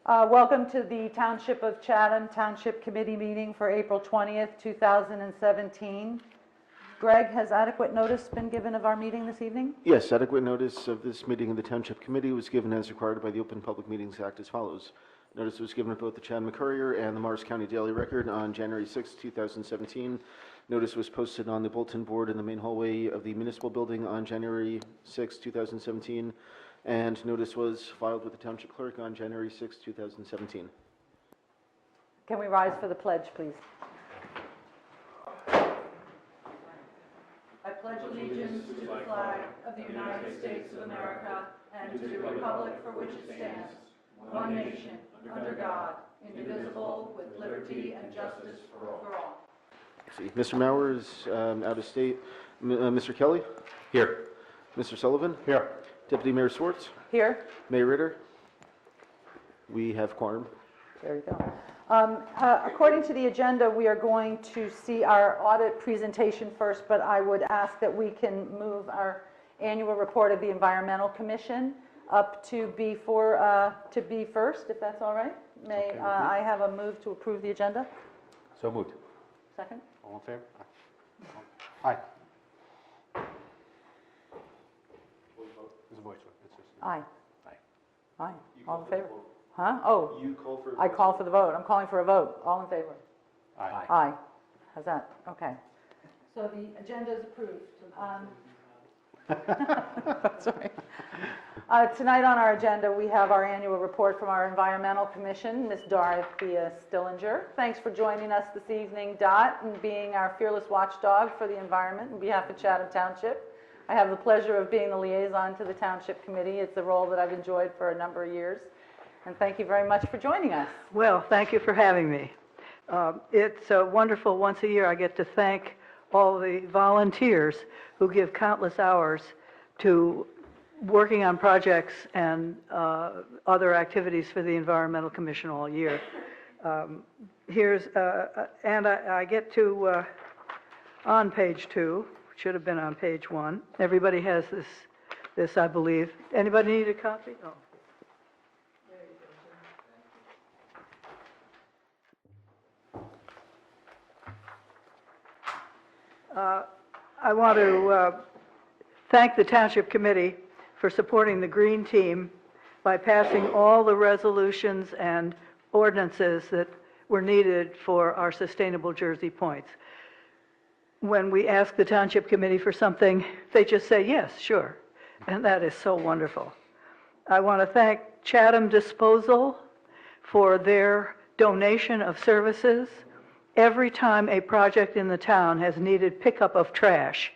Welcome to the Township of Chatham Township Committee meeting for April 20th, 2017. Greg, has adequate notice been given of our meeting this evening? Yes, adequate notice of this meeting of the Township Committee was given as required by the Open Public Meetings Act as follows. Notice was given at both the Chatham Courier and the Morris County Daily Record on January 6, 2017. Notice was posted on the bulletin board in the main hallway of the municipal building on January 6, 2017. And notice was filed with the Township Clerk on January 6, 2017. Can we rise for the pledge, please? I pledge allegiance to the flag of the United States of America and to the republic for which it stands, one nation, under God, indivisible, with liberty and justice for all. See, Mr. Mauer is out of state. Mr. Kelly? Here. Mr. Sullivan? Here. Deputy Mayor Swartz? Here. Mayor Ritter? We have quorum. There you go. According to the agenda, we are going to see our audit presentation first, but I would ask that we can move our annual report of the Environmental Commission up to B first, if that's all right. May I have a move to approve the agenda? So moved. Second? All in favor? Aye. It's a voice vote. It's just Aye. aye. Aye. All in favor? Huh? Oh, You call for... I call for the vote. I'm calling for a vote. All in favor? Aye. Aye. How's that? Okay. So the agenda is approved. Sorry. Tonight on our agenda, we have our annual report from our Environmental Commission, Ms. Dorothea Stillinger. Thanks for joining us this evening, Dot, and being our fearless watchdog for the environment on behalf of Chatham Township. I have the pleasure of being the liaison to the Township Committee. It's a role that I've enjoyed for a number of years. And thank you very much for joining us. Well, thank you for having me. It's wonderful. Once a year I get to thank all the volunteers who give countless hours to working on projects and other activities for the Environmental Commission all year. And I get to, on page 2, should have been on page 1. Everybody has this, I believe. Anybody need a copy? Oh. I want to thank the Township Committee for supporting the Green Team by passing all the resolutions and ordinances that were needed for our sustainable Jersey points. When we ask the Township Committee for something, they just say, yes, sure. And that is so wonderful. I want to thank Chatham Disposal for their donation of services. Every time a project in the town has needed pickup of trash,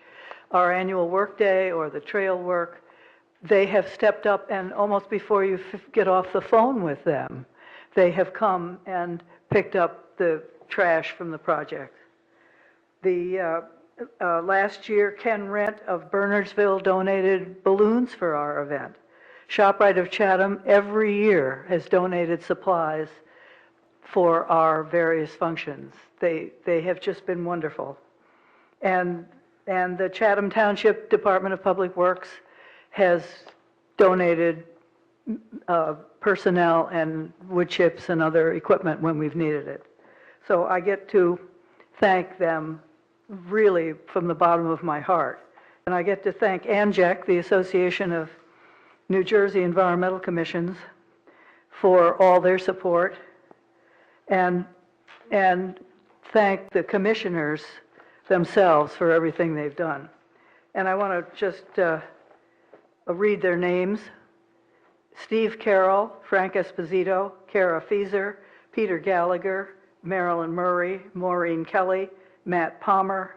our annual work day or the trail work, they have stepped up, and almost before you get off the phone with them, they have come and picked up the trash from the project. The last year, Ken Rent of Bernardsville donated balloons for our event. ShopRite of Chatham every year has donated supplies for our various functions. They have just been wonderful. And the Chatham Township Department of Public Works has donated personnel and wood chips and other equipment when we've needed it. So I get to thank them really from the bottom of my heart. And I get to thank ANJEC, the Association of New Jersey Environmental Commissions, for all their support, and thank the commissioners themselves for everything they've done. And I want to just read their names: Steve Carroll, Frank Esposito, Kara Fieser, Peter Gallagher, Marilyn Murray, Maureen Kelly, Matt Palmer,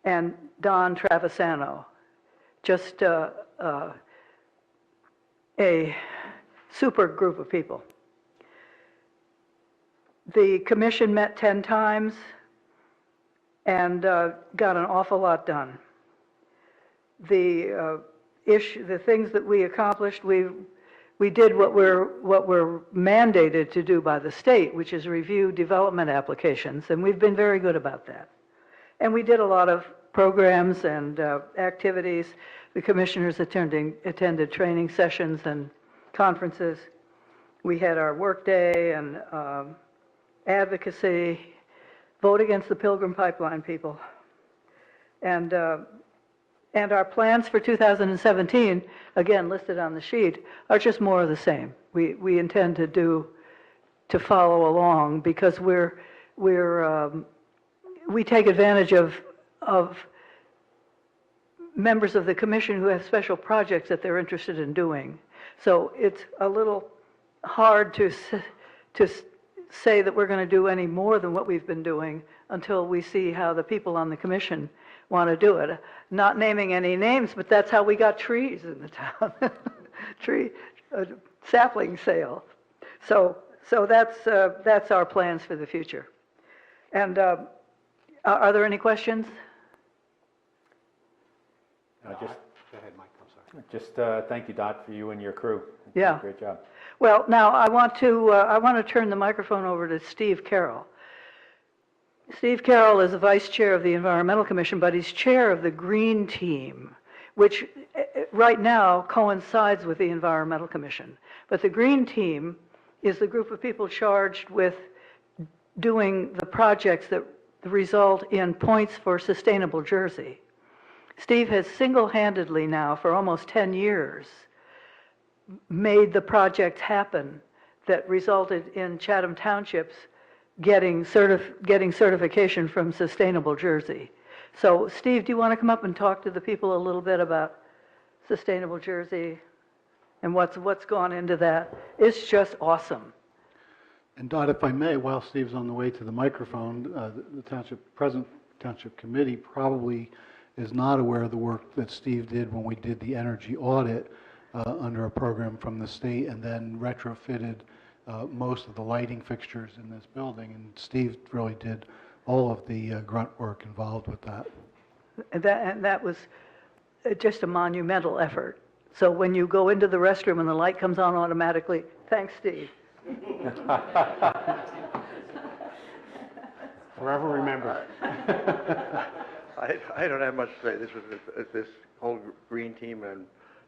and Don Travisano. Just a super group of people. The commission met 10 times and got an awful lot done. The things that we accomplished, we did what we're mandated to do by the state, which is review development applications, and we've been very good about that. And we did a lot of programs and activities. The commissioners attended training sessions and conferences. We had our work day and advocacy, vote against the Pilgrim Pipeline people. And our plans for 2017, again listed on the sheet, are just more of the same. We intend to follow along because we take advantage of members of the commission who have special projects that they're interested in doing. So it's a little hard to say that we're going to do any more than what we've been doing until we see how the people on the commission want to do it. Not naming any names, but that's how we got trees in the town. Sapling sale. So that's our plans for the future. And are there any questions? Just go ahead, Mike. I'm sorry. Just thank you, Dot, for you and your crew. Yeah. Great job. Well, now I want to turn the microphone over to Steve Carroll. Steve Carroll is the vice chair of the Environmental Commission, but he's chair of the Green Team, which right now coincides with the Environmental Commission. But the Green Team is the group of people charged with doing the projects that result in points for sustainable Jersey. Steve has single-handedly now, for almost 10 years, made the projects happen that resulted in Chatham Township's getting certification from Sustainable Jersey. So, Steve, do you want to come up and talk to the people a little bit about Sustainable Jersey and what's gone into that? It's just awesome. And Dot, if I may, while Steve's on the way to the microphone, the present Township Committee probably is not aware of the work that Steve did when we did the energy audit under a program from the state and then retrofitted most of the lighting fixtures in this building. And Steve really did all of the grunt work involved with that. And that was just a monumental effort. So when you go into the restroom and the light comes on automatically, thanks, Steve. Forever remember. I don't have much to say. This whole Green Team and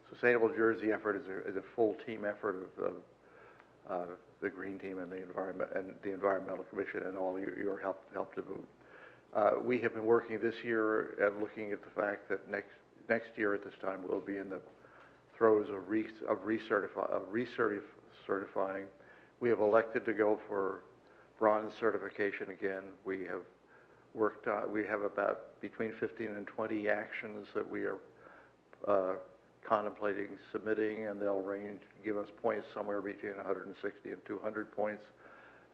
Sustainable Jersey effort is a full team effort of the Green Team and the Environmental Commission and all your help to move. We have been working this year at looking at the fact that next year at this time we'll be in the throes of recertifying. We have elected to go for bronze certification again. We have worked on, we have about between 15 and 20 actions that we are contemplating submitting, and they'll give us points somewhere between 160 and 200 points,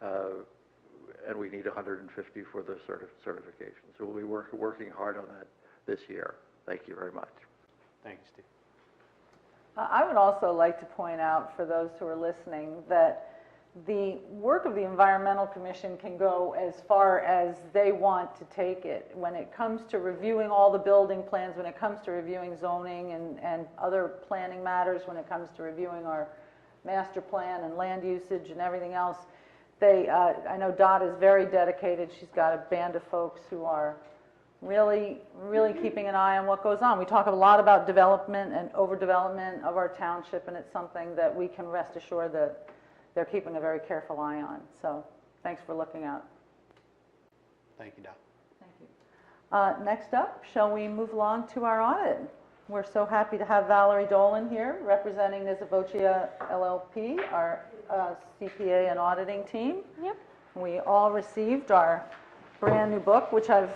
and we need 150 for the certification. So we'll be working hard on that this year. Thank you very much. Thank you, Steve. I would also like to point out for those who are listening that the work of the Environmental Commission can go as far as they want to take it. When it comes to reviewing all the building plans, when it comes to reviewing zoning and other planning matters, when it comes to reviewing our master plan and land usage and everything else, I know Dot is very dedicated. She's got a band of folks who are really keeping an eye on what goes on. We talk a lot about development and overdevelopment of our township, and it's something that we can rest assured that they're keeping a very careful eye on. So thanks for looking out. Thank you, Dot. Thank you. Next up, shall we move along to our audit? We're so happy to have Valerie Dolan here representing Nizavochia LLP, our CPA and auditing team. Yep. We all received our brand new book, which I've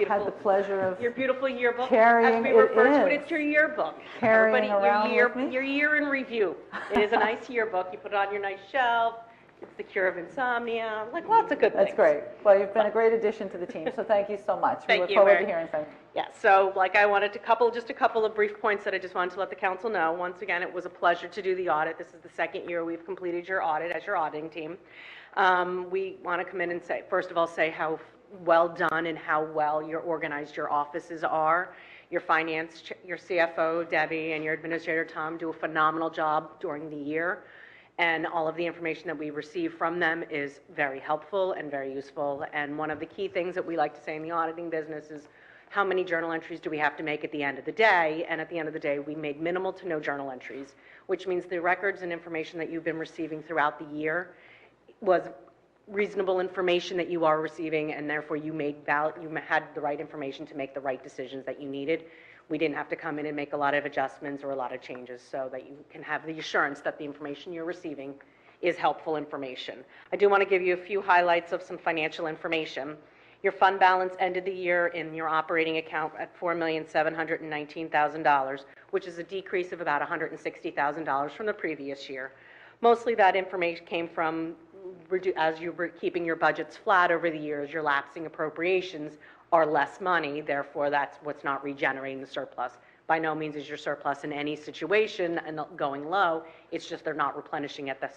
had the pleasure of Your beautiful yearbook. carrying. As we refer to is. it, it's your yearbook. Carrying Everybody, around with me. your year in review. It is a nice yearbook. You put it on your nice shelf. It's the cure of insomnia. Like lots of good things. That's great. Well, you've been a great addition to the team, so thank you so much. Thank We look you, forward Mary. to hearing from you. Yeah, so like I wanted to just a couple of brief points that I just wanted to let the council know. Once again, it was a pleasure to do the audit. This is the second year we've completed your audit as your auditing team. We want to come in and say, first of all, say how well done and how well you're organized your offices are. Your finance, your CFO, Debbie, and your administrator, Tom, do a phenomenal job during the year. And all of the information that we receive from them is very helpful and very useful. And one of the key things that we like to say in the auditing business is how many journal entries do we have to make at the end of the day? And at the end of the day, we made minimal to no journal entries, which means the records and information that you've been receiving throughout the year was reasonable information that you are receiving, and therefore you had the right information to make the right decisions that you needed. We didn't have to come in and make a lot of adjustments or a lot of changes, so that you can have the assurance that the information you're receiving is helpful information. I do want to give you a few highlights of some financial information. Your fund balance ended the year in your operating account at $4,719,000, which is a decrease of about $160,000 from the previous year. Mostly that information came from, as you were keeping your budgets flat over the years, your lapsing appropriations are less money, therefore that's what's not regenerating the surplus. By no means is your surplus in any situation and going low, it's just they're not replenishing at the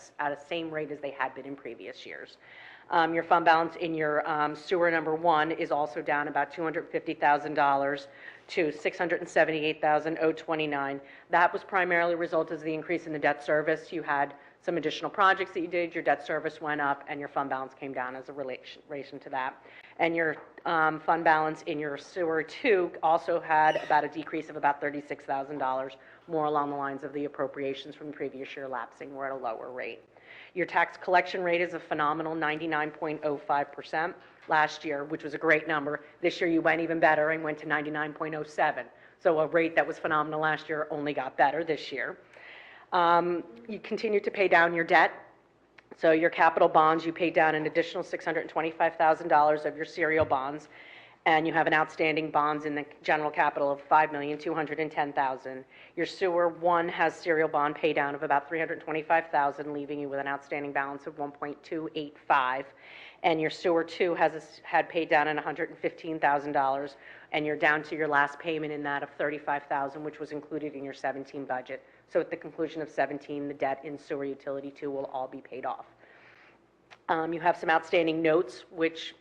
same rate as they had been in previous years. Your fund balance in your sewer number 1 is also down about $250,000 to $678,029. That was primarily a result of the increase in the debt service. You had some additional projects that you did, your debt service went up, and your fund balance came down as a relation to that. And your fund balance in your sewer 2 also had about a decrease of about $36,000, more along the lines of the appropriations from the previous year lapsing were at a lower rate. Your tax collection rate is a phenomenal 99.05% last year, which was a great number. This year you went even better and went to 99.07. So a rate that was phenomenal last year only got better this year. You continue to pay down your debt. So your capital bonds, you paid down an additional $625,000 of your serial bonds, and you have an outstanding bonds in the general capital of $5,210,000. Your sewer 1 has serial bond pay down of about $325,000, leaving you with an outstanding balance of $1.285. And your sewer 2 had paid down an $115,000, and you're down to your last payment in that of $35,000, which was included in your 17 budget. So at the conclusion of 17, the debt in sewer utility 2 will all be paid off. You have some outstanding notes, which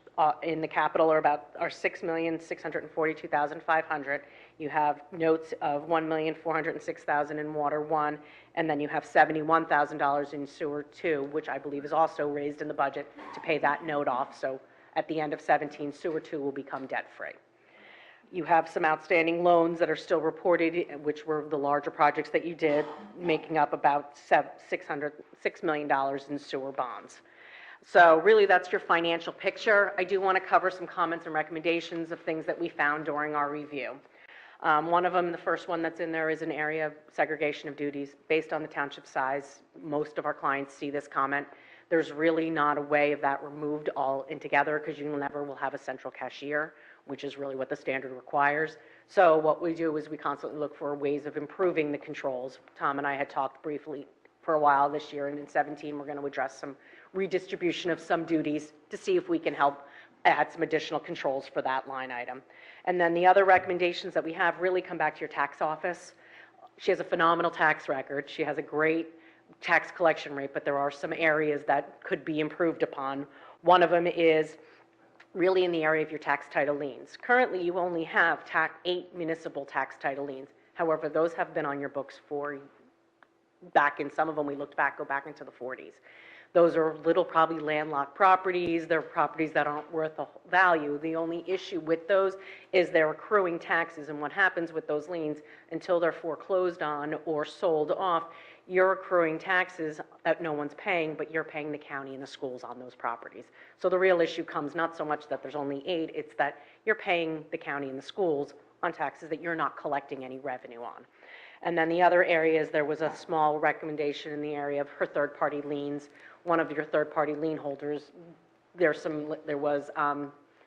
in the capital are $6,642,500. You have notes of $1,406,000 in water 1, and then you have $71,000 in sewer 2, which I believe is also raised in the budget to pay that note off. So at the end of 17, sewer 2 will become debt-free. You have some outstanding loans that are still reported, which were the larger projects that you did, making up about $6 million in sewer bonds. So really, that's your financial picture. I do want to cover some comments and recommendations of things that we found during our review. One of them, the first one that's in there, is an area of segregation of duties. Based on the township size, most of our clients see this comment. There's really not a way of that removed all in together, because you never will have a central cashier, which is really what the standard requires. So what we do is we constantly look for ways of improving the controls. Tom and I had talked briefly for a while this year, and in 17 we're going to address some redistribution of some duties to see if we can help add some additional controls for that line item. And then the other recommendations that we have really come back to your tax office. She has a phenomenal tax record. She has a great tax collection rate, but there are some areas that could be improved upon. One of them is really in the area of your tax title liens. Currently, you only have 8 municipal tax title liens. However, those have been on your books for back in, some of them we looked back, go back into the 40s. Those are little, probably landlocked properties. They're properties that aren't worth a value. The only issue with those is they're accruing taxes, and what happens with those liens, until they're foreclosed on or sold off, you're accruing taxes that no one's paying, but you're paying the county and the schools on those properties. So the real issue comes not so much that there's only 8, it's that you're paying the county and the schools on taxes that you're not collecting any revenue on. And then the other areas, there was a small recommendation in the area of her third-party liens. One of your third-party lien holders, there was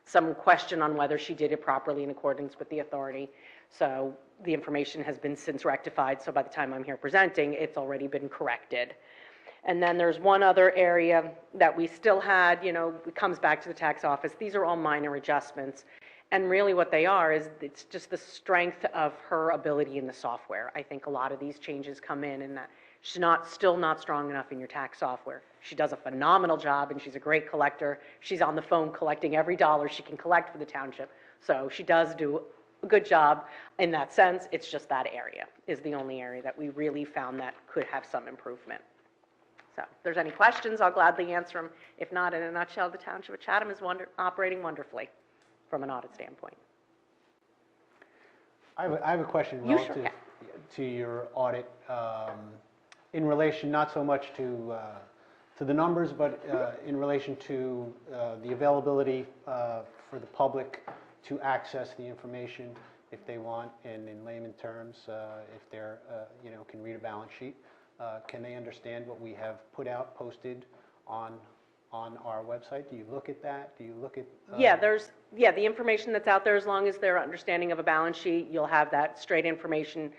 some question on whether she did it properly in accordance with the authority. So the information has been since rectified, so by the time I'm here presenting, it's already been corrected. And then there's one other area that we still had, it comes back to the tax office. These are all minor adjustments. And really what they are is it's just the strength of her ability in the software. I think a lot of these changes come in and that she's still not strong enough in your tax software. She does a phenomenal job and she's a great collector. She's on the phone collecting every dollar she can collect for the township. So she does do a good job in that sense. It's just that area is the only area that we really found that could have some improvement. So if there's any questions, I'll gladly answer them. If not, in a nutshell, the Township of Chatham is operating wonderfully from an audit standpoint. I have a question You sure relative can. to your audit, in relation not so much to the numbers, but in relation to the availability for the public to access the information if they want, and in layman terms, if they're, can read a balance sheet. Can they understand what we have put out, posted on our website? Do you look at that? Do you look at? Yeah, the information that's out there, as long as they're understanding of a balance sheet, you'll have that straight information.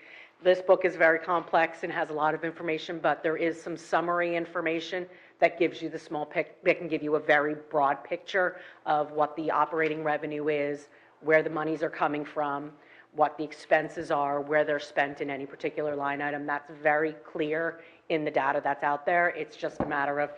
This book is very complex and has a lot of information, but there is some summary information that gives you the that can give you a very broad picture of what the operating revenue is, where the monies are coming from, what the expenses are, where they're spent in any particular line item. That's very clear in the data that's out there. It's just a matter of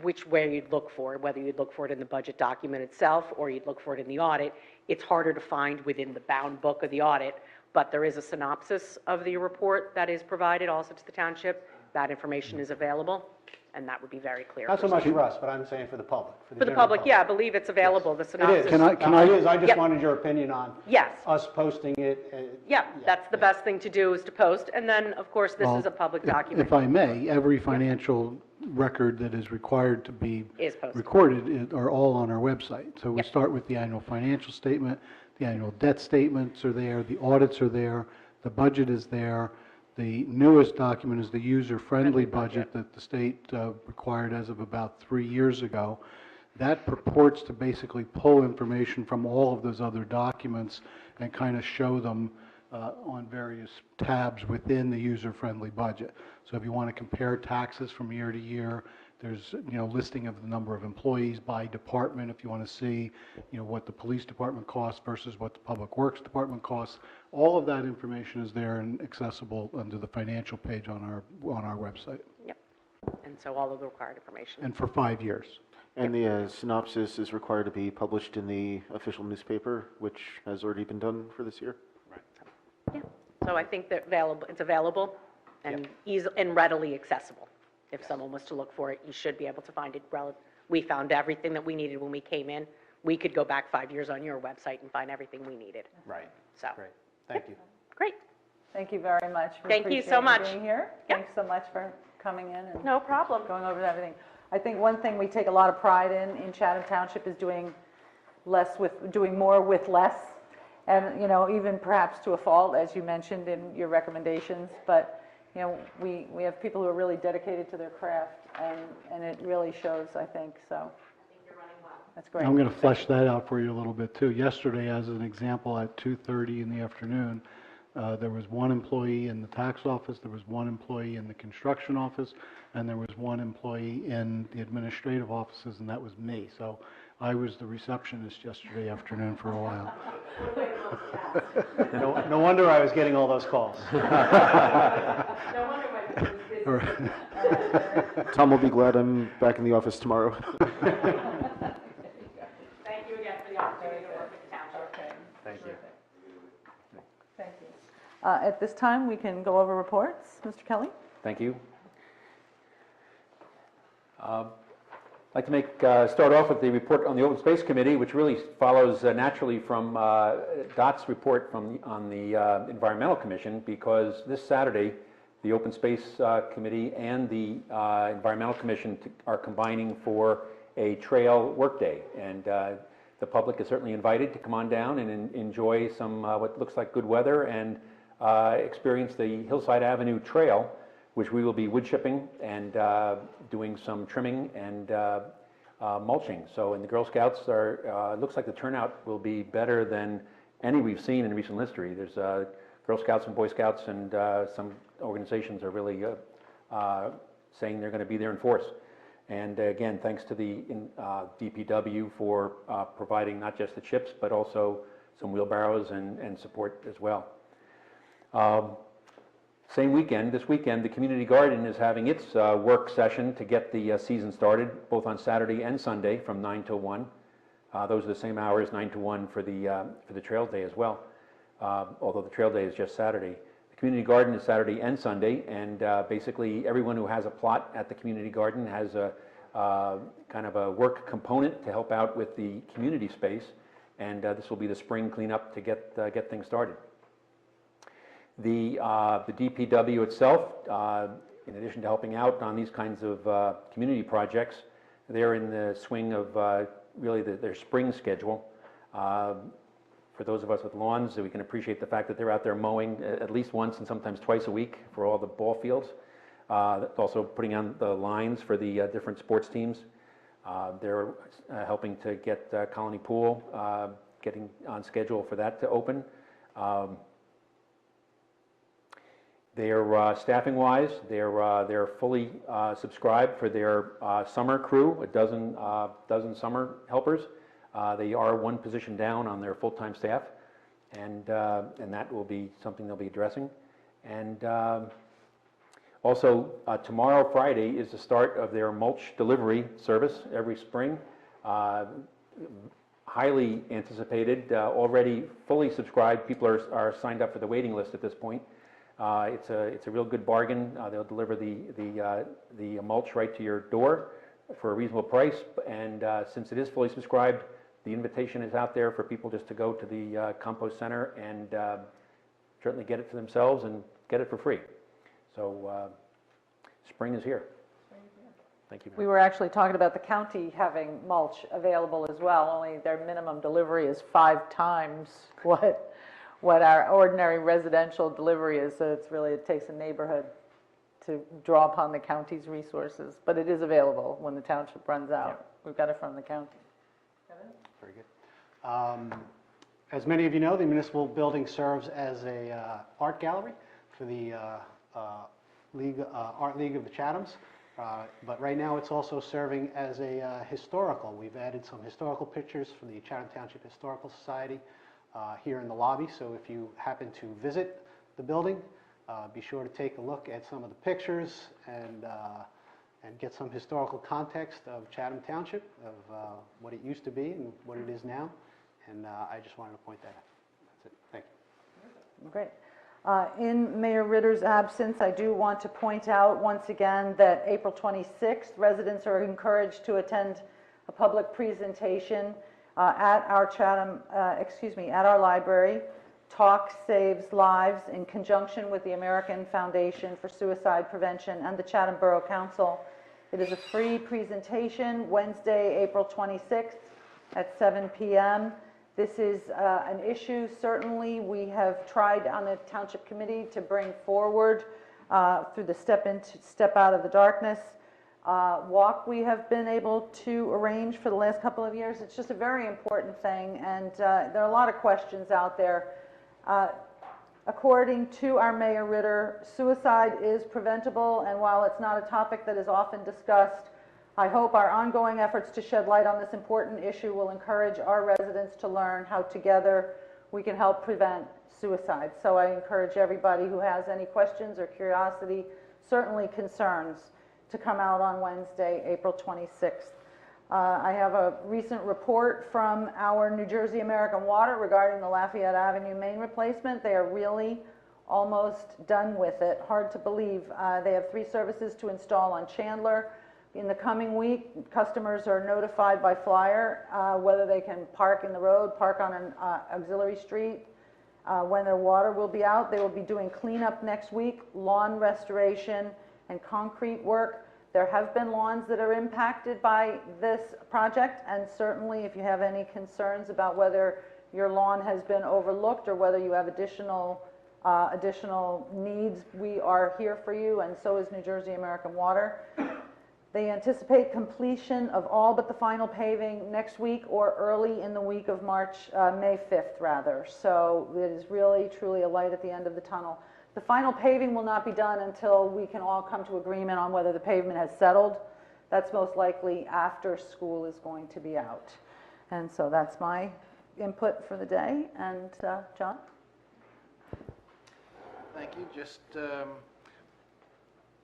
which way you'd look for it, whether you'd look for it in the budget document itself or you'd look for it in the audit. It's harder to find within the bound book of the audit, but there is a synopsis of the report that is provided also to the township. That information is available, and that would be very clear. Not so much for us, but I'm saying for the public. For the general public, yeah, I believe it's available, the It synopsis. is. Can I- It is. I just Yep. wanted your opinion on Yes. us posting it. Yeah, that's the best thing to do, is to post, and then, of course, this is a public document. If I may, every financial record that is required to be Is posted. recorded are all on our website. So we Yep. start with the annual financial statement, the annual debt statements are there, the audits are there, the budget is there. The newest document is the user-friendly budget that the state required as of about 3 years ago. That purports to basically pull information from all of those other documents and kind of show them on various tabs within the user-friendly budget. So if you want to compare taxes from year to year, there's, listing of the number of employees by department. If you want to see, what the police department costs versus what the public works department costs, all of that information is there and accessible under the financial page on our website, Yep, and so all of the required information. and for 5 years. And the synopsis is required to be published in the official newspaper, which has already been done for this year. Yeah, so I think that it's available and and readily accessible. If someone was to look for it, you should be able to find it. We found everything that we needed when we came in. We could go back 5 years on your website and find everything we needed. Right. So, Great. Thank you. great, Thank you very much. We Thank you appreciate so much. being here. Yep. Thanks so much for coming in and no problem. going over everything. I think one thing we take a lot of pride in Chatham Township is doing more with less. And, even perhaps to a fault, as you mentioned in your recommendations, but, we have people who are really dedicated to their craft, and it really shows, I think, so. I think you're running well. That's great. I'm going to flesh that out for you a little bit too. Yesterday, as an example, at 2:30 in the afternoon, there was one employee in the tax office, there was one employee in the construction office, and there was one employee in the administrative offices, and that was me. So I was the receptionist yesterday afternoon for a while. No wonder I was getting all those calls. No wonder my business is Or- Tom will be glad I'm back in the office tomorrow. Thank you again for the opportunity to work with the township. Okay. Thank you. Thank you. At this time, we can go over reports. Mr. Kelly? Thank you. I'd like to start off with the report on the Open Space Committee, which really follows naturally from Dot's report on the Environmental Commission, because this Saturday, the Open Space Committee and the Environmental Commission are combining for a trail workday. And the public is certainly invited to come on down and enjoy some what looks like good weather and experience the Hillside Avenue Trail, which we will be wood chipping and doing some trimming and mulching. So, and the Girl Scouts it looks like the turnout will be better than any we've seen in recent history. There's Girl Scouts and Boy Scouts, and some organizations are really saying they're going to be there in force. And again, thanks to the DPW for providing not just the chips, but also some wheelbarrows and support as well. This weekend, the Community Garden is having its work session to get the season started, both on Saturday and Sunday from 9 till 1. Those are the same hours, 9 to 1 for the Trail Day as well, although the Trail Day is just Saturday. The Community Garden is Saturday and Sunday, and basically everyone who has a plot at the Community Garden has a kind of a work component to help out with the community space, and this will be the spring cleanup to get things started. The DPW itself, in addition to helping out on these kinds of community projects, they're in the swing of really their spring schedule. For those of us with lawns, we can appreciate the fact that they're out there mowing at least once and sometimes twice a week for all the ball fields. Also putting on the lines for the different sports teams. They're helping to get Colony Pool getting on schedule for that to open. They're staffing-wise, they're fully subscribed for their summer crew, a dozen summer helpers. They are one position down on their full-time staff, and that will be something they'll be addressing. And also, tomorrow, Friday, is the start of their mulch delivery service every spring. Highly anticipated, already fully subscribed. People are signed up for the waiting list at this point. It's a real good bargain. They'll deliver the mulch right to your door for a reasonable price. And since it is fully subscribed, the invitation is out there for people just to go to the compost center and certainly get it for themselves and get it for free. So spring is here. Thank you. We were actually talking about the county having mulch available as well, only their minimum delivery is 5 times what our ordinary residential delivery is, so it takes a neighborhood to draw upon the county's resources, but it is available when the township runs out. Yeah. We've got it from the county. Very good. As many of you know, the municipal building serves as a art gallery for the Art League of the Chathams. But right now it's also serving as a historical. We've added some historical pictures for the Chatham Township Historical Society here in the lobby. So if you happen to visit the building, be sure to take a look at some of the pictures and get some historical context of Chatham Township, of what it used to be and what it is now. And I just wanted to point that out. That's it. Thank you. Great. In Mayor Ritter's absence, I do want to point out once again that April 26th, residents are encouraged to attend a public presentation at our at our library. Talk Saves Lives, in conjunction with the American Foundation for Suicide Prevention and the Chatham Borough Council. It is a free presentation, Wednesday, April 26th at 7 p.m. This is an issue, certainly, we have tried on the Township Committee to bring forward through the Step Out of the Darkness walk we have been able to arrange for the last couple of years. It's just a very important thing, and there are a lot of questions out there. According to our Mayor Ritter, suicide is preventable, and while it's not a topic that is often discussed, I hope our ongoing efforts to shed light on this important issue will encourage our residents to learn how together we can help prevent suicide. So I encourage everybody who has any questions or curiosity, certainly concerns, to come out on Wednesday, April 26th. I have a recent report from our New Jersey American Water regarding the Lafayette Avenue main replacement. They are really almost done with it. Hard to believe. They have 3 services to install on Chandler. In the coming week, customers are notified by flyer whether they can park in the road, park on an auxiliary street, when their water will be out. They will be doing cleanup next week, lawn restoration, and concrete work. There have been lawns that are impacted by this project, and certainly if you have any concerns about whether your lawn has been overlooked or whether you have additional needs, we are here for you, and so is New Jersey American Water. They anticipate completion of all but the final paving next week or early in the week of May 5th rather. So it is really, truly a light at the end of the tunnel. The final paving will not be done until we can all come to agreement on whether the pavement has settled. That's most likely after school is going to be out. And so that's my input for the day. And John? Thank you.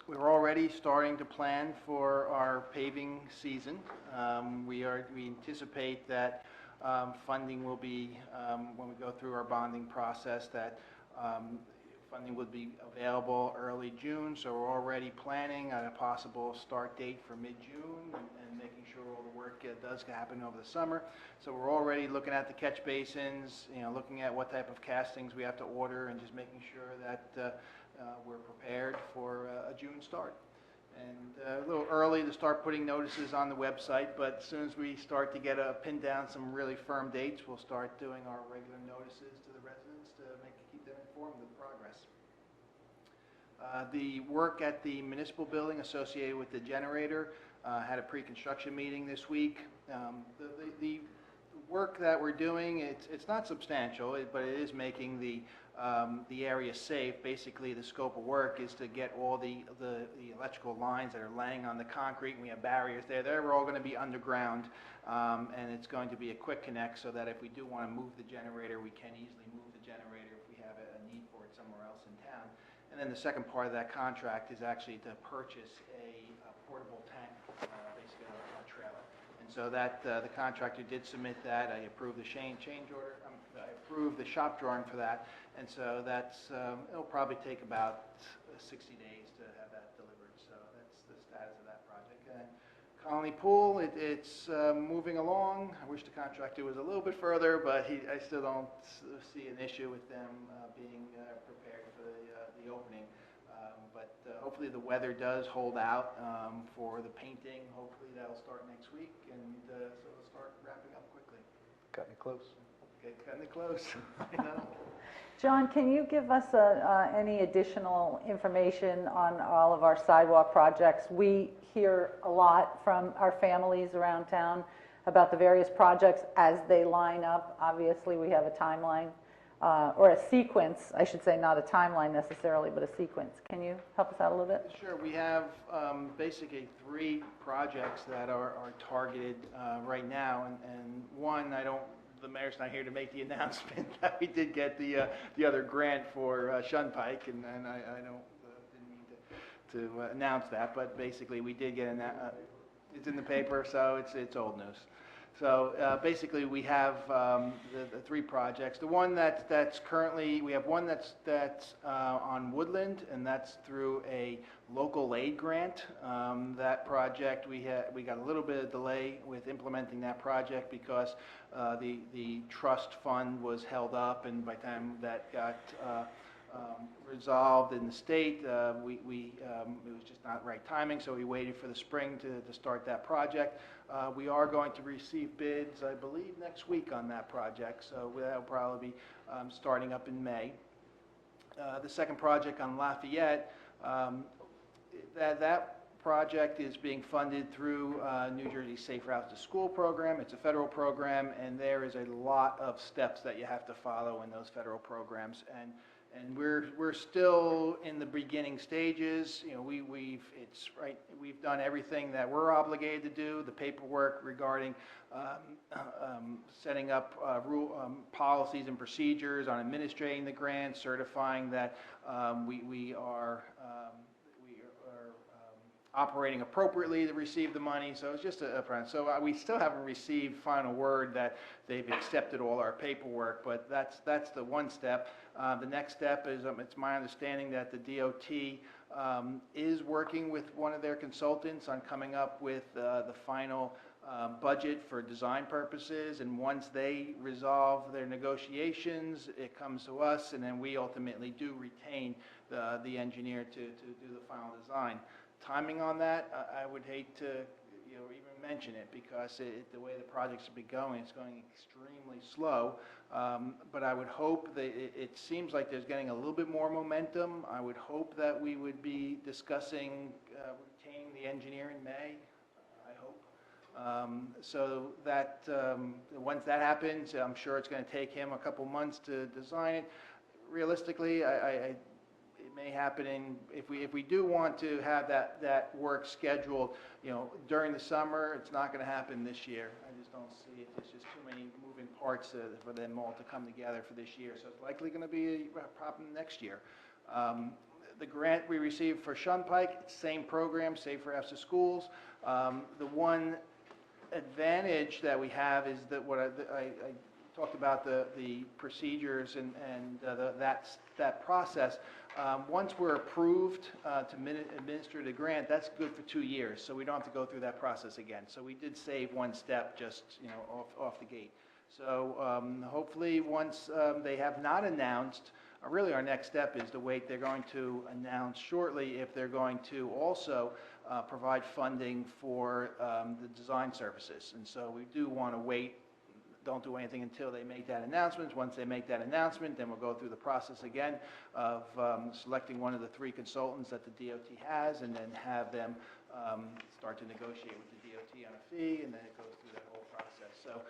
We're already starting to plan for our paving season. We anticipate that funding will be, when we go through our bonding process, that funding would be available early June, so we're already planning on a possible start date for mid-June and making sure all the work does happen over the summer. So we're already looking at the catch basins, looking at what type of castings we have to order and just making sure that we're prepared for a June start. And a little early to start putting notices on the website, but as soon as we start to pin down some really firm dates, we'll start doing our regular notices to the residents to keep them informed of the progress. The work at the municipal building associated with the generator had a pre-construction meeting this week. The work that we're doing, it's not substantial, but it is making the area safe. Basically, the scope of work is to get all the electrical lines that are laying on the concrete, and we have barriers there. They're all going to be underground, and it's going to be a quick connect so that if we do want to move the generator, we can easily move the generator if we have a need for it somewhere else in town. And then the second part of that contract is actually to purchase a portable tank, basically a trailer. And so that the contractor did submit that. I approved the change order. I approved the shop drawing for that, and so that's it'll probably take about 60 days to have that delivered. So that's the status of that project. And Colony Pool, it's moving along. I wish the contractor was a little bit further, but I still don't see an issue with them being prepared for the opening. But hopefully the weather does hold out for the painting. Hopefully that'll start next week, and so it'll start wrapping up quickly. Cutting it close. Okay, cutting it close. I know. John, can you give us any additional information on all of our sidewalk projects? We hear a lot from our families around town about the various projects as they line up. Obviously, we have a timeline, or a sequence, I should say, not a timeline necessarily, but a sequence. Can you help us out a little bit? Sure. We have basically 3 projects that are targeted right now, and one, the mayor's not here to make the announcement that we did get the other grant for Shunpike, and I didn't mean to announce that, but basically we did get it's in the paper, so it's old news. So basically we have the 3 projects. The one that's currently, we have one that's on Woodland, and that's through a local aid grant. That project, we got a little bit of delay with implementing that project because the trust fund was held up, and by the time that got resolved in the state, it was just not right timing, so we waited for the spring to start that project. We are going to receive bids, I believe, next week on that project, so that'll probably be starting up in May. The second project on Lafayette, that project is being funded through New Jersey Safe Routes to School program. It's a federal program, and there is a lot of steps that you have to follow in those federal programs, and we're still in the beginning stages. We've done everything that we're obligated to do. The paperwork regarding setting up policies and procedures on administrating the grant, certifying that we are operating appropriately to receive the money. So it's just so we still haven't received final word that they've accepted all our paperwork, but that's the one step. The next step is it's my understanding that the DOT is working with one of their consultants on coming up with the final budget for design purposes, and once they resolve their negotiations, it comes to us, and then we ultimately do retain the engineer to do the final design. Timing on that, I would hate to even mention it because the way the projects have been going, it's going extremely slow. But I would hope that it seems like there's getting a little bit more momentum. I would hope that we would be discussing retaining the engineer in May. I hope. So that once that happens, I'm sure it's going to take him a couple months to design it. Realistically, it may happen if we do want to have that work scheduled, during the summer. It's not going to happen this year. I just don't see it. There's just too many moving parts for them all to come together for this year. So it's likely going to be a problem next year. The grant we received for Shunpike, same program, Safe Routes to Schools. The one advantage that we have is that what I talked about the procedures and that process. Once we're approved to administer the grant, that's good for 2 years, so we don't have to go through that process again. So we did save one step just, off the gate. So hopefully, once they have not announced, really our next step is to wait. They're going to announce shortly if they're going to also provide funding for the design services. And so we do want to wait. Don't do anything until they make that announcement. Once they make that announcement, then we'll go through the process again of selecting one of the 3 consultants that the DOT has, and then have them start to negotiate with the DOT on a fee, and then it goes through that whole process. So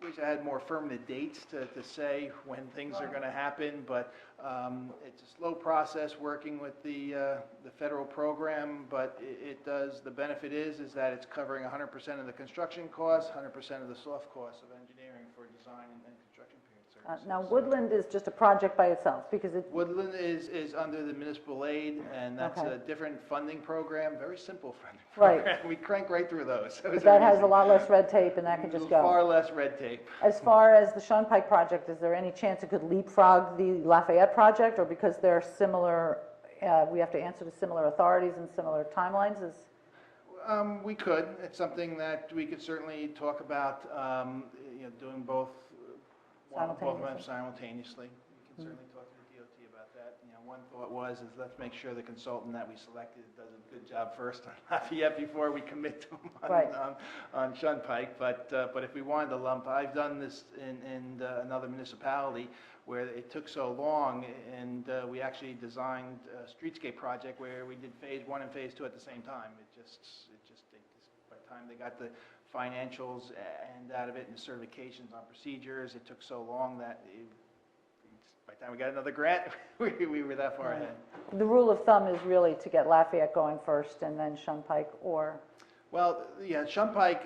wish I had more affirmative dates to say when things are going to happen, but it's a slow process working with the federal program, but it does, the benefit is that it's covering 100% of the construction costs, 100% of the soft costs of engineering for design and construction period services. Now, Woodland is just a project by itself, because it, Woodland is under the municipal aid, and that's Okay. a different funding program, very simple funding Right. program. We crank right through those. but that has a lot less red tape, and that can just go. Far less red tape. As far as the Shunpike project, is there any chance it could leapfrog the Lafayette project, or because they're similar, we have to answer to similar authorities and similar timelines? We could. It's something that we could certainly talk about, doing both of them simultaneously. We can certainly talk to the DOT about that. One thought is let's make sure the consultant that we selected does a good job first on Lafayette before we commit to them Right. on Shunpike. But if we wanted to lump, I've done this in another municipality where it took so long, and we actually designed a streetscape project where we did phase 1 and phase 2 at the same time. By the time they got the financials and out of it and the certifications on procedures, it took so long that by the time we got another grant, we were that far ahead. The rule of thumb is really to get Lafayette going first, and then Shunpike, or, Well, yeah, Shunpike,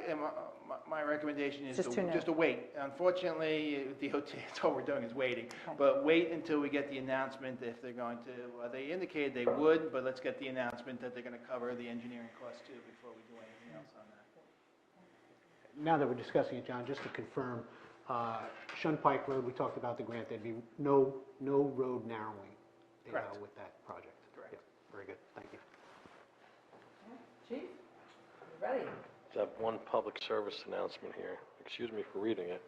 my recommendation is Just too new. just to wait. Unfortunately, DOT, that's all we're doing is waiting. Okay. But wait until we get the announcement if they're going to, they indicated they would, but let's get the announcement that they're going to cover the engineering costs too before we do anything else on that. Now that we're discussing it, John, just to confirm, Shunpike Road, we talked about the grant, there'd be no road narrowing Correct. with that project. Correct. Yeah, very good, thank you. Chief, you ready? I have one public service announcement here. Excuse me for reading it.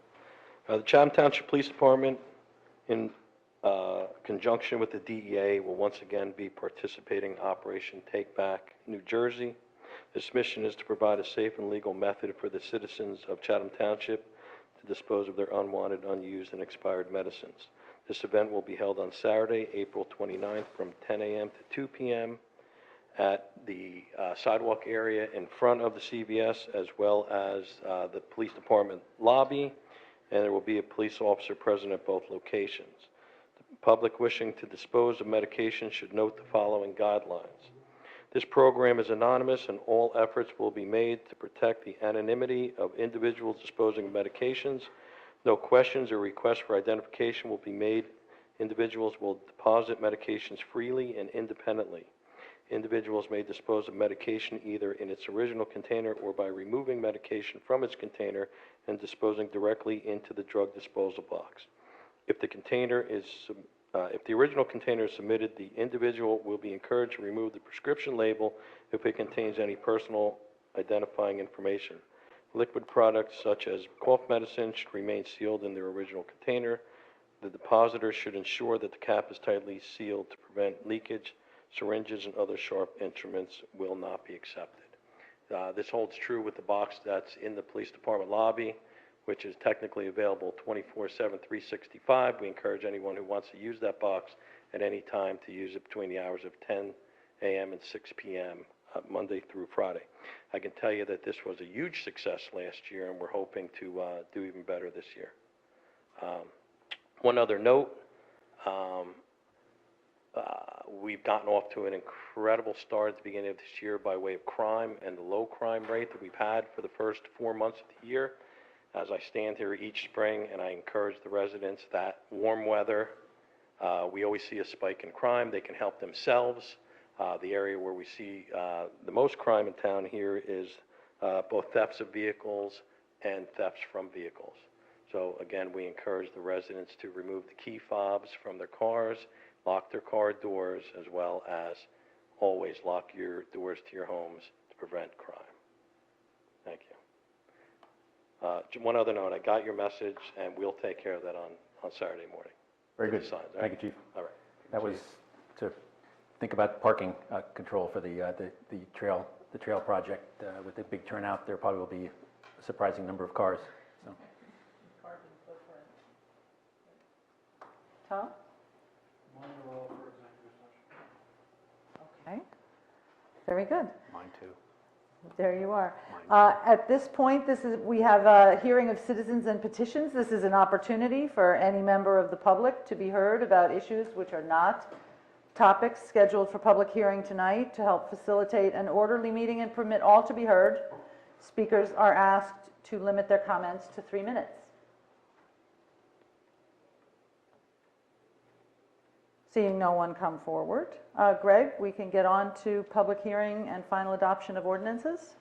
The Chatham Township Police Department, in conjunction with the DEA, will once again be participating in Operation Take Back New Jersey. This mission is to provide a safe and legal method for the citizens of Chatham Township to dispose of their unwanted, unused, and expired medicines. This event will be held on Saturday, April 29th from 10 a.m. to 2 p.m. at the sidewalk area in front of the CVS, as well as the police department lobby, and there will be a police officer present at both locations. The public wishing to dispose of medication should note the following guidelines. This program is anonymous, and all efforts will be made to protect the anonymity of individuals disposing of medications. No questions or requests for identification will be made. Individuals will deposit medications freely and independently. Individuals may dispose of medication either in its original container or by removing medication from its container and disposing directly into the drug disposal box. If the original container is submitted, the individual will be encouraged to remove the prescription label if it contains any personal identifying information. Liquid products such as cough medicine should remain sealed in their original container. The depositor should ensure that the cap is tightly sealed to prevent leakage. Syringes and other sharp instruments will not be accepted. This holds true with the box that's in the police department lobby, which is technically available 24/7, 365. We encourage anyone who wants to use that box at any time to use it between the hours of 10 a.m. and 6 p.m. Monday through Friday. I can tell you that this was a huge success last year, and we're hoping to do even better this year. One other note, we've gotten off to an incredible start at the beginning of this year by way of crime and the low crime rate that we've had for the first 4 months of the year. As I stand here each spring and I encourage the residents that warm weather, we always see a spike in crime. They can help themselves. The area where we see the most crime in town here is both thefts of vehicles and thefts from vehicles. So again, we encourage the residents to remove the key fobs from their cars, lock their car doors, as well as always lock your doors to your homes to prevent crime. Thank you. One other note, I got your message, and we'll take care of that on Saturday morning. Very The good. signs, all Thank right? you, Chief. All right. That was to think about parking control for the trail project. With the big turnout, there probably will be a surprising number of cars. So. Tom? Okay, very good. Mine too. There you are. At this point, we have a hearing of citizens and petitions. This is an opportunity for any member of the public to be heard about issues which are not topics scheduled for public hearing tonight. To help facilitate an orderly meeting and permit all to be heard, speakers are asked to limit their comments to 3 minutes. Seeing no one come forward, Greg, we can get on to public hearing and final adoption of ordinances.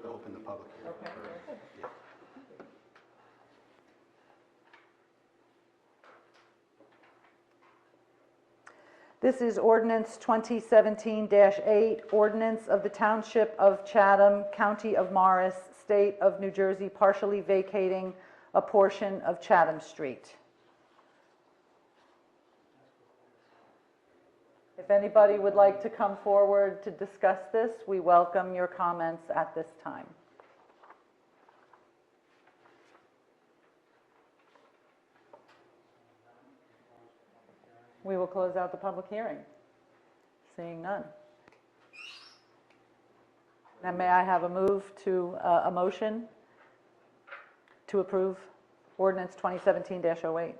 Open the public hearing. Okay, very good. This is ordinance 2017-8, ordinance of the Township of Chatham, County of Morris, State of New Jersey, partially vacating a portion of Chatham Street. If anybody would like to come forward to discuss this, we welcome your comments at this time. We will close out the public hearing. Seeing none. Now, may I have a a motion to approve ordinance 2017-08?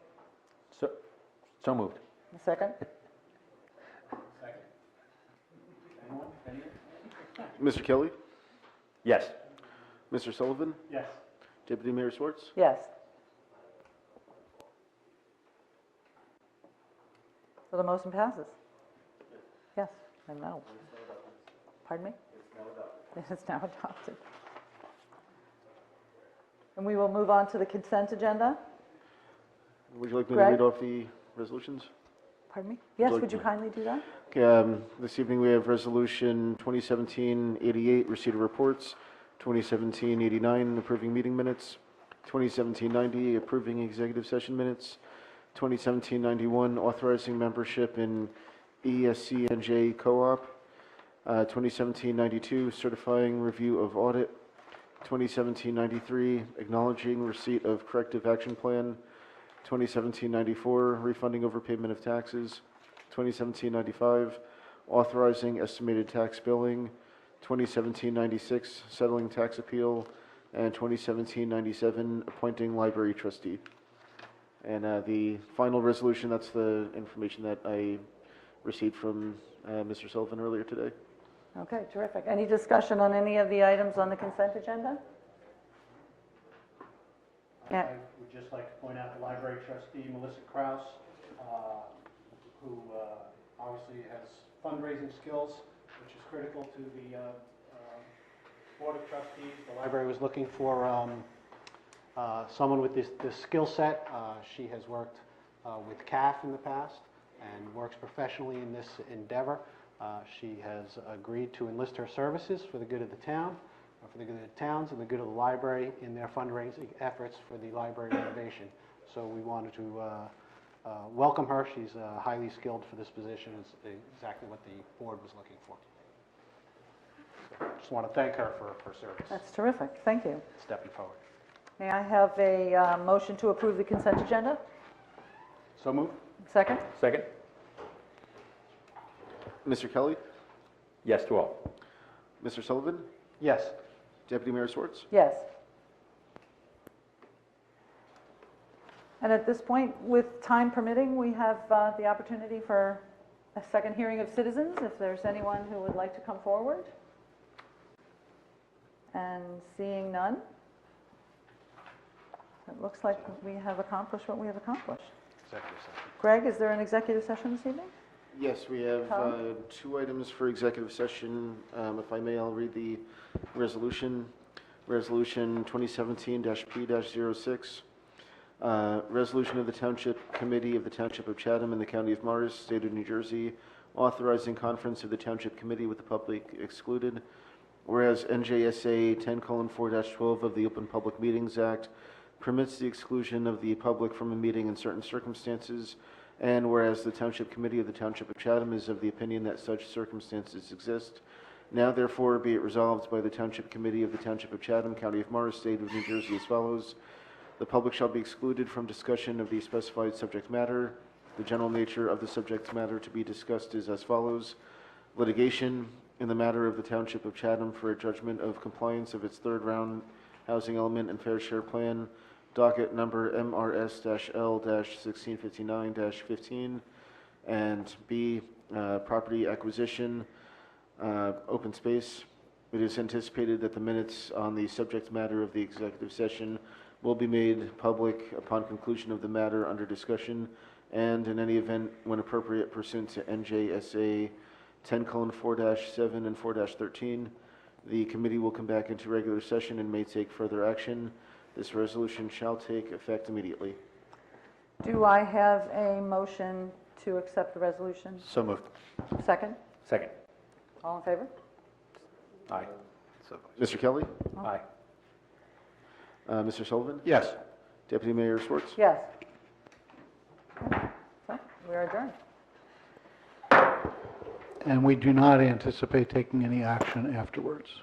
So moved. A second? Mr. Kelly? Yes. Mr. Sullivan? Yes. Deputy Mayor Schwartz? Yes. So the motion passes? Yes, and no. Pardon me? It's now adopted. And we will move on to the consent agenda. Would you like me Greg? to read off the resolutions? Pardon me? Yes, like would you me? kindly do that? Okay, this evening we have Resolution 2017-88, receipt of reports, 2017-89, approving meeting minutes, 2017-90, approving executive session minutes, 2017-91, authorizing membership in ESCNJ Co-op, 2017-92, certifying review of audit, 2017-93, acknowledging receipt of corrective action plan, 2017-94, refunding overpayment of taxes, 2017-95, authorizing estimated tax billing, 2017-96, settling tax appeal, and 2017-97, appointing library trustee. And the final resolution, that's the information that I received from Mr. Sullivan earlier today. Okay, terrific. Any discussion on any of the items on the consent agenda? Yeah. I would just like to point out the library trustee, Melissa Kraus, who obviously has fundraising skills, which is critical to the Board of Trustees. The library was looking for someone with this skill set. She has worked with CAF in the past and works professionally in this endeavor. She has agreed to enlist her services for the good of the town, for the good of the towns and the good of the library in their fundraising efforts for the library renovation. So we wanted to welcome her. She's highly skilled for this position. It's exactly what the board was looking for. So just want to thank her for her service. That's terrific. Thank you. Stepping forward. May I have a motion to approve the consent agenda? So move. Second? Second? Mr. Kelly? Yes to all. Mr. Sullivan? Yes. Deputy Mayor Schwartz? Yes. And at this point, with time permitting, we have the opportunity for a second hearing of citizens, if there's anyone who would like to come forward. And seeing none, it looks like we have accomplished what we have accomplished. Executive session. Greg, is there an executive session this evening? Yes, we have Tom? 2 items for executive session. If I may, I'll read the resolution. Resolution 2017-P-06. Resolution of the Township Committee of the Township of Chatham and the County of Morris, State of New Jersey, authorizing conference of the Township Committee with the public excluded. Whereas NJSA 10:4-12 of the Open Public Meetings Act permits the exclusion of the public from a meeting in certain circumstances, and whereas the Township Committee of the Township of Chatham is of the opinion that such circumstances exist, now therefore be it resolved by the Township Committee of the Township of Chatham, County of Morris, State of New Jersey as follows. The public shall be excluded from discussion of the specified subject matter. The general nature of the subject matter to be discussed is as follows. Litigation in the matter of the Township of Chatham for a judgment of compliance of its third round housing element and fair share plan, docket number MRS-L-1659-15, and B, property acquisition, open space. It is anticipated that the minutes on the subject matter of the executive session will be made public upon conclusion of the matter under discussion, and in any event, when appropriate pursuant to NJSA 10:4-7 and 4-13, the committee will come back into regular session and may take further action. This resolution shall take effect immediately. Do I have a motion to accept the resolution? So moved. Second? Second. All in favor? Aye. Mr. Kelly? Aye. Mr. Sullivan? Yes. Deputy Mayor Schwartz? Yes. So, we are adjourned. And we do not anticipate taking any action afterwards.